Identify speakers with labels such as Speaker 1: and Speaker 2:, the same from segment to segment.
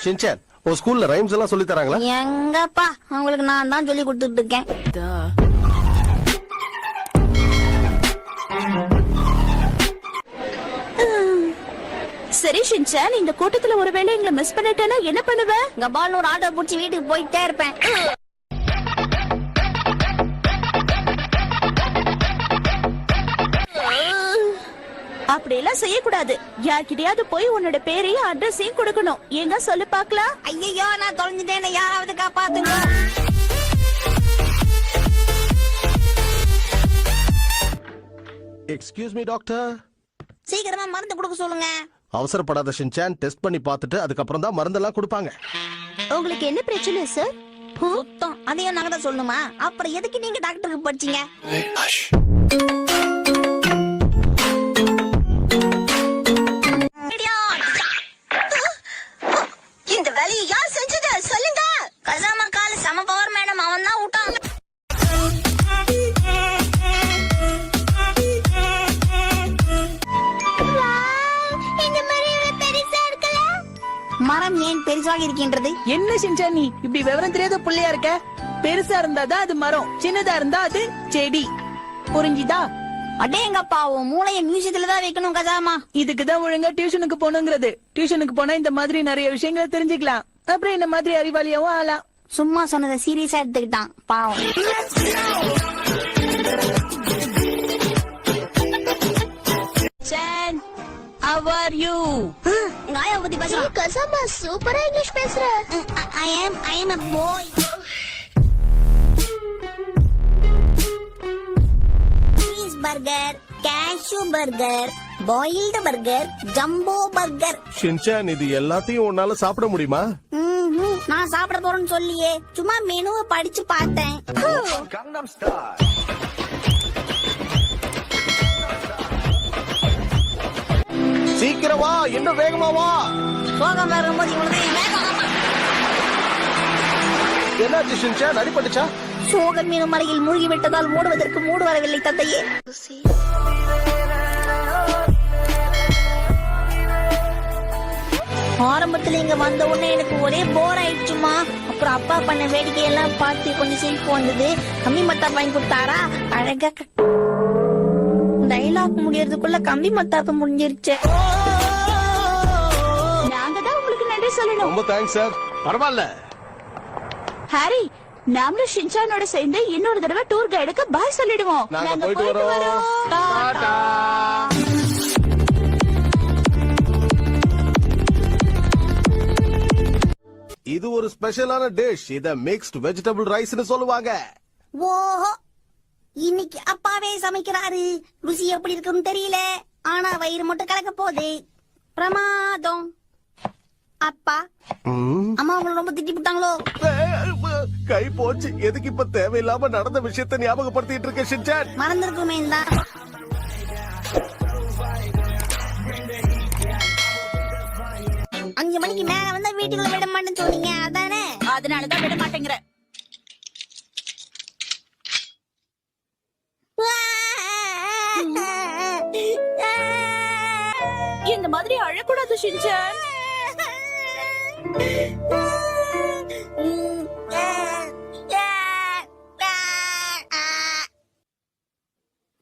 Speaker 1: Shinchan, உன் ஸ்கூல்ல rhymes எல்லாம் சொல்லி தராங்களா?
Speaker 2: எங்கப்பா, அவங்களுக்கு நான் தான் சொல்லி கொடுத்துட்டு இருக்கேன்.
Speaker 3: சரி ஷின்சான், இந்த கூட்டத்துல ஒருவேளை எங்களை மிஸ் பண்ணிட்டேன்னா என்ன பண்ணுவ?
Speaker 2: கபால்னு ஒரு ஆட்டோ புடிச்சு வீட்டுக்கு போயிட்டே இருப்பேன்.
Speaker 3: அப்படி எல்லாம் செய்யக்கூடாது. யார்கிட்டயாவது போய் உன்னோட பேரையும் அட்ரஸையும் கொடுக்கணும். எங்க சொல்லு பாக்கலாம்.
Speaker 2: ஐயோ, நான் தொலைஞ்சிட்டேன்னு யாராவது காப்பாத்துங்க.
Speaker 1: Excuse me doctor.
Speaker 2: சீக்கிரமா மருந்து கொடுக்க சொல்லுங்க.
Speaker 1: அவசரப்படாத ஷின்சான், டெஸ்ட் பண்ணி பார்த்துட்டு அதுக்கப்புறம் தான் மருந்தெல்லாம் கொடுப்பாங்க.
Speaker 3: உங்களுக்கு என்ன பிரச்சனை சார்?
Speaker 2: சுத்தம் அதையும் நாங்க தான் சொல்லணுமா? அப்புறம் எதுக்கு நீங்க டாக்டருக்கு படிச்சீங்க? இந்த வேலையை யார் செஞ்சது சொல்லுங்க. கசாமா கால சம பவர் மேடம், அவன் தான் விட்டான். மரம் ஏன் பெருசாக இருக்கின்றது?
Speaker 4: என்ன ஷின்சான், நீ இப்படி விவரம் தெரியாத புள்ளையா இருக்க? பெருசா இருந்தாதான் அது மரம், சின்னதா இருந்தா அது செடி. புரிஞ்சுதா?
Speaker 2: அடேங்கப்பா, உன் மூளைய மியூசியத்துல தான் வைக்கணும் கஜாமா.
Speaker 4: இதுக்குதான் ஒழுங்கா டியூஷனுக்கு போனுங்கிறது. டியூஷனுக்கு போனா இந்த மாதிரி நிறைய விஷயங்களை தெரிஞ்சுக்கலாம். அப்புறம் இந்த மாதிரி அறிவாளியாவும் ஆலாம்.
Speaker 2: சும்மா சொன்னதை சீரியஸா எடுத்துக்கிட்டான் பாவம்.
Speaker 4: How are you?
Speaker 2: நாயா பத்தி பேசுறான்.
Speaker 3: கசாமா சூப்பரா இங்கிலீஷ் பேசுற.
Speaker 2: I am a boy. Cheese burger, cashew burger, boiled burger, jumbo burger.
Speaker 1: Shinchan, இது எல்லாத்தையும் உன்னால சாப்பிட முடியுமா?
Speaker 2: நான் சாப்பிட போறேன்னு சொல்லியே, சும்மா மெனுவை படிச்சு பார்த்தேன்.
Speaker 1: சீக்கிரம் வா, இன்னும் வேகமா வா.
Speaker 2: சோகம் வரும்போது இவ்வளவு வேகம்.
Speaker 1: என்னாச்சு ஷின்சான், அடிபட்டுச்சா?
Speaker 2: சோகம் மீனும் மலையில் மூழ்கி விட்டதால் மூடுவதற்கு மூடு வரவில்லை தந்தையே. ஆரம்பத்துல இங்க வந்த உடனே எனக்கு ஒரே போர் ஆயிடுச்சுமா. அப்புறம் அப்பா பண்ண வேடிக்கையெல்லாம் பார்த்து கொஞ்சம் சிரிப்பு வந்தது. கம்மி மத்தாப்பு வாங்கி கொடுத்தாரா, அழகா டைலாக் முடியறதுக்குள்ள கம்பி மத்தாப்பு முடிஞ்சிருச்சு.
Speaker 3: நாங்க தான் உங்களுக்கு நன்றி சொல்லணும்.
Speaker 1: ரொம்ப தேங்க்ஸ் சார். பரவாயில்ல
Speaker 3: ஹாரி, நாமளும் ஷின்சானோட சேர்ந்து இன்னொரு தடவை டூர் கைடுக்கு பாய் சொல்லிடுவோம்.
Speaker 1: நாங்க போயிட்டு வரோம். டாடா. இது ஒரு ஸ்பெஷலான டிஷ். இத மிக்ஸ்ட் வெஜிடபிள் ரைஸ்னு சொல்லுவாங்க.
Speaker 2: ஓஹோ, இன்னைக்கு அப்பாவே சமைக்கிறாரு. ருசி எப்படி இருக்குன்னு தெரியல, ஆனா வயிறு மட்டும் கலக்க போகுது. பிரமாதம். அப்பா, அம்மா உங்களை ரொம்ப திட்டி விட்டாங்களோ?
Speaker 1: கை போச்சு. எதுக்கு இப்ப தேவையில்லாம நடந்த விஷயத்தை ஞாபகப்படுத்திட்டு இருக்க ஷின்சான்?
Speaker 2: மறந்துருக்குமே தான். 5 மணிக்கு மேல வந்தா வீட்டுக்குள்ள விட மாட்டேன்னு சொன்னீங்க, அதானே?
Speaker 3: அதனாலதான் விட மாட்டேங்கிற. இந்த மாதிரி அழக்கூடாது ஷின்சான்.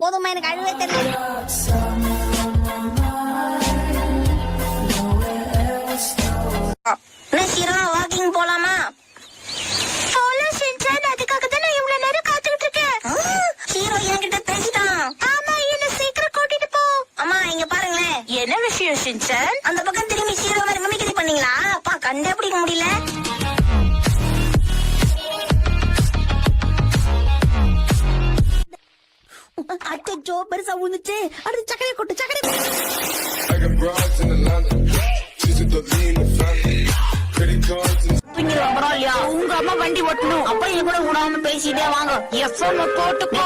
Speaker 2: போதுமா, எனக்கு அழுவே தெரியல. வாக்கிங் போலாமா?
Speaker 3: அதுக்காக தான் நான் இவ்வளவு நேரம் காத்துக்கிட்டு இருக்கேன்.
Speaker 2: ஹீரோ என்கிட்ட பேசிட்டான்.
Speaker 3: ஆமா, என்ன சீக்கிரம் கூட்டிட்டு போ.
Speaker 2: அம்மா இங்க பாருங்களேன்.
Speaker 3: என்ன விஷயம் ஷின்சான்?
Speaker 2: அந்த பக்கம் திரும்பி ஹீரோ வேற மிமிக்ரி பண்ணீங்களா? அப்பா கண்டே பிடிக்க முடியல. அச்சோ, பெருசா விழுந்துச்சு. அடுத்து சக்கரை கொட்டு, சக்கரை. உங்க அம்மா வண்டி ஓட்டணும். அப்ப என் கூட விடாம பேசிட்டே வாங்க. எஃப்எம் போட்டுக்கோ.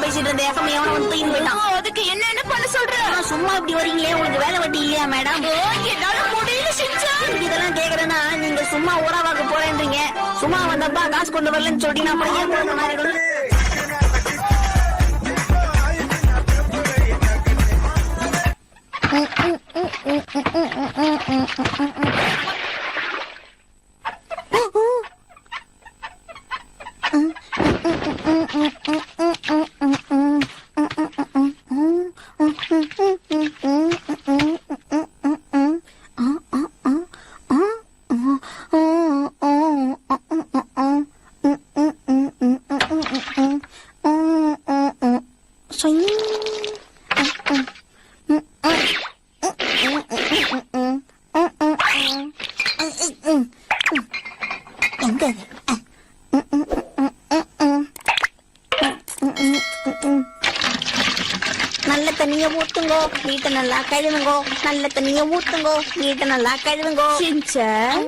Speaker 2: பேசிட்டு இருந்த எஃப்எம் எவன வந்து தூக்கி போயிட்டான்.
Speaker 3: அதுக்கு என்ன பண்ண சொல்ற?
Speaker 2: சும்மா இப்படி வரீங்களே, உங்களுக்கு வேலை வட்டி இல்லையா மேடம்?
Speaker 3: என்னால முடியல ஷின்சான்.
Speaker 2: இதெல்லாம் கேக்குறேன்னா நீங்க சும்மா ஊராவாக்க போறேன்றீங்க. சும்மா வந்தப்பா காசு கொண்டு வரலன்னு சொல்லி நான் பையன் போன மாதிரி. எங்க அது? நல்ல தண்ணிய ஊத்துங்கோ, வீட்டை நல்லா கழுவுங்கோ. நல்ல தண்ணிய ஊத்துங்கோ, வீட்டை நல்லா கழுவுங்கோ.
Speaker 3: சின்சான்